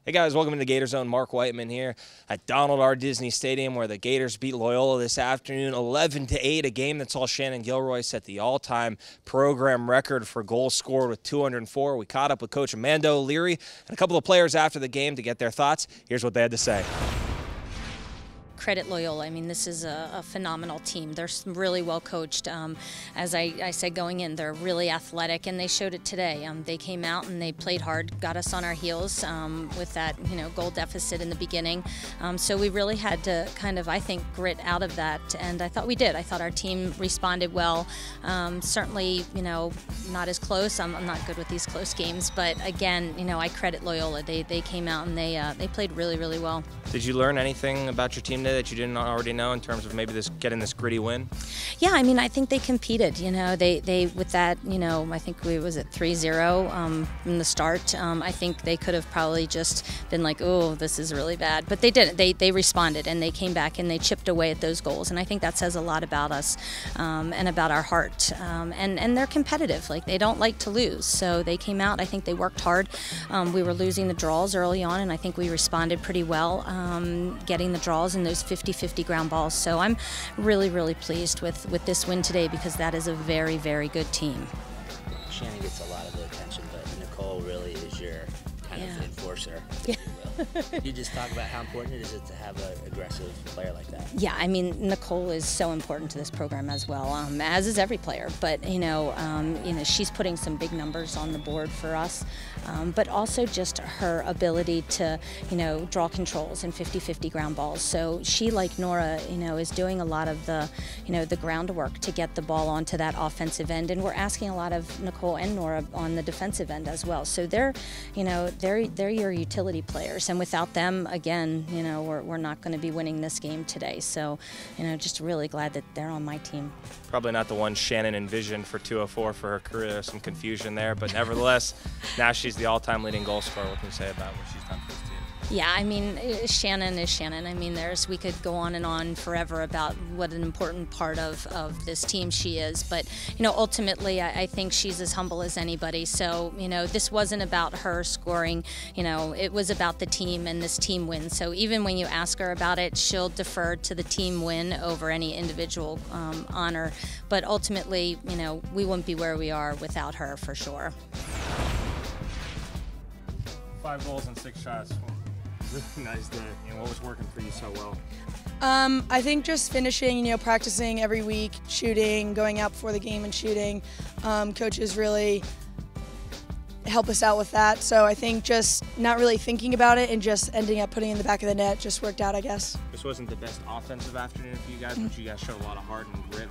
Hey guys, welcome to the Gator Zone. Mark Whiteman here at Donald R. Disney Stadium, where the Gators beat Loyola this afternoon 11-8, a game that saw Shannon Gilroy set the all-time program record for goals scored with 204. We caught up with Coach Amanda O'Leary and a couple of players after the game to get their thoughts. Here's what they had to say. Credit Loyola. I mean, this is a phenomenal team. They're really well coached. As I said going in, they're really athletic, and they showed it today. They came out and they played hard, got us on our heels with that goal deficit in the beginning. So we really had to kind of, I think, grit out of that, and I thought we did. I thought our team responded well. Certainly, not as close. I'm not good with these close games, but again, I credit Loyola. They came out and they played really, really well. Did you learn anything about your team today that you didn't already know in terms of maybe getting this gritty win? Yeah, I mean, I think they competed. They with that, I think we was at 3-0 from the start. I think they could have probably just been like, oh, this is really bad, but they didn't. They responded and they came back and they chipped away at those goals, and I think that says a lot about us and about our heart. And they're competitive. Like, they don't like to lose, so they came out. I think they worked hard. We were losing the draws early on, and I think we responded pretty well, getting the draws in those 50-50 ground balls. So I'm really, really pleased with this win today, because that is a very, very good team. Shannon gets a lot of the attention, but Nicole really is your kind of enforcer, if you will. You just talk about how important it is to have an aggressive player like that. Yeah, I mean, Nicole is so important to this program as well, as is every player. But she's putting some big numbers on the board for us. But also just her ability to, draw controls in 50-50 ground balls. So she, like Nora, is doing a lot of the, the groundwork to get the ball onto that offensive end, and we're asking a lot of Nicole and Nora on the defensive end as well. So they're your utility players, and without them, again, we're not going to be winning this game today. So, just really glad that they're on my team. Probably not the one Shannon envisioned for 204 for her career. There's some confusion there, but nevertheless, now she's the all-time leading goal scorer. What can you say about what she's done for this team? Yeah, I mean, Shannon is Shannon. I mean, we could go on and on forever about what an important part of this team she is. But, ultimately, I think she's as humble as anybody. So, this wasn't about her scoring. It was about the team and this team win. So even when you ask her about it, she'll defer to the team win over any individual honor. But ultimately, we wouldn't be where we are without her, for sure. 5 goals and 6 shots. Really nice day. What was working for you so well? I think just finishing, practicing every week, shooting, going out before the game and shooting. Coaches really help us out with that. So I think just not really thinking about it and just ending up putting it in the back of the net just worked out, I guess. This wasn't the best offensive afternoon for you guys, but you guys showed a lot of heart and grit.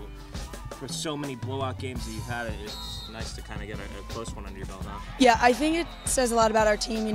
With so many blowout games that you've had, it's nice to kind of get a close one under your belt now. Yeah, I think it says a lot about our team,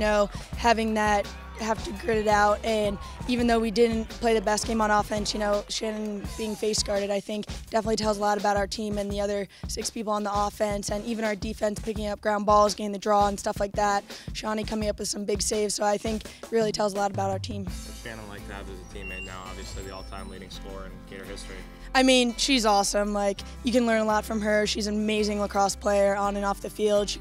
having that, have to grit it out. And even though we didn't play the best game on offense, Shannon being face guarded, I think definitely tells a lot about our team and the other 6 people on the offense, and even our defense picking up ground balls, getting the draw and stuff like that. Shawnee coming up with some big saves, so I think it really tells a lot about our team. What's Shannon like to have as a teammate now, obviously the all-time leading scorer in Gator history? I mean, she's awesome. Like, you can learn a lot from her. She's an amazing lacrosse player on and off the field.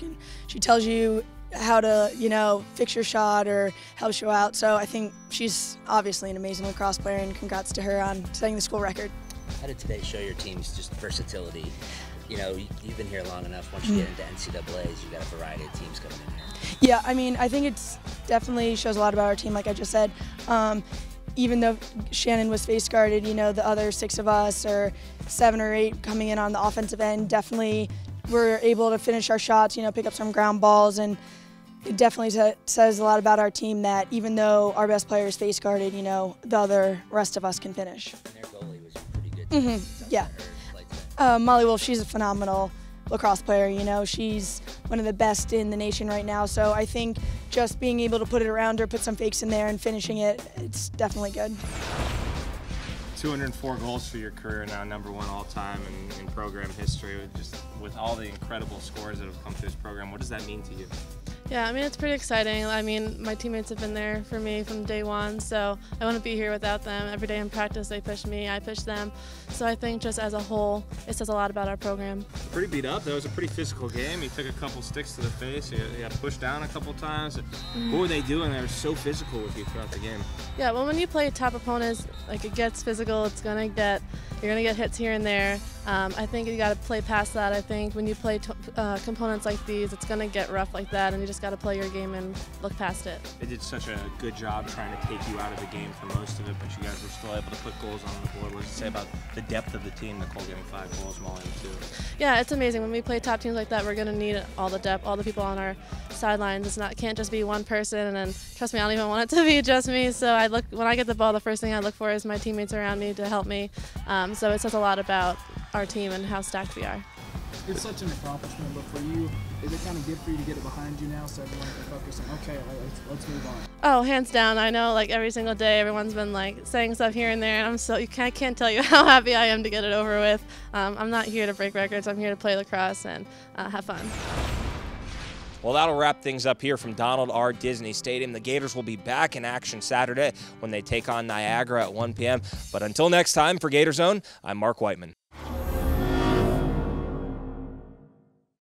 She tells you how to, fix your shot or helps you out. So I think she's obviously an amazing lacrosse player, and congrats to her on setting the school record. How did today show your team's just versatility? You've been here long enough. Once you get into NCAAs, you've got a variety of teams coming in here. Yeah, I mean, I think it's definitely shows a lot about our team, like I just said. Even though Shannon was face guarded, the other 6 of us, or 7 or 8 coming in on the offensive end, definitely were able to finish our shots, pick up some ground balls, and it definitely says a lot about our team that even though our best player is face guarded, the rest of us can finish. And their goalie was pretty good. Yeah. Molly Wolf, she's a phenomenal lacrosse player. She's one of the best in the nation right now. So I think just being able to put it around her, put some fakes in there, and finishing it, it's definitely good. 204 goals for your career, now #1 all-time in program history. Just with all the incredible scores that have come through this program, what does that mean to you? Yeah, I mean, it's pretty exciting. I mean, my teammates have been there for me from day one, so I wouldn't be here without them. Every day in practice, they push me, I push them. So I think just as a whole, it says a lot about our program. Pretty beat up. That was a pretty physical game. He took a couple sticks to the face. He got pushed down a couple times. What were they doing? They were so physical with you throughout the game. Yeah, well, when you play top opponents, like, it gets physical. You're gonna get hits here and there. I think you got to play past that. I think when you play components like these, it's gonna get rough like that, and you just got to play your game and look past it. They did such a good job trying to take you out of the game for most of it, but you guys were still able to put goals on the board. What does it say about the depth of the team? Nicole getting 5 goals, Molly 2. Yeah, it's amazing. When we play top teams like that, we're gonna need all the depth, all the people on our sidelines. Can't just be one person, and then trust me, I don't even want it to be just me. So when I get the ball, the first thing I look for is my teammates around me to help me. So it says a lot about our team and how stacked we are. It's such an accomplishment, but for you, is it kind of good for you to get it behind you now so everyone can focus on, okay, let's move on? Oh, hands down. I know, like, every single day everyone's been like saying stuff here and there, and I can't tell you how happy I am to get it over with. I'm not here to break records. I'm here to play lacrosse and have fun. Well, that'll wrap things up here from Donald R. Disney Stadium. The Gators will be back in action Saturday when they take on Niagara at 1 p.m. But until next time, for Gator Zone, I'm Mark Whiteman.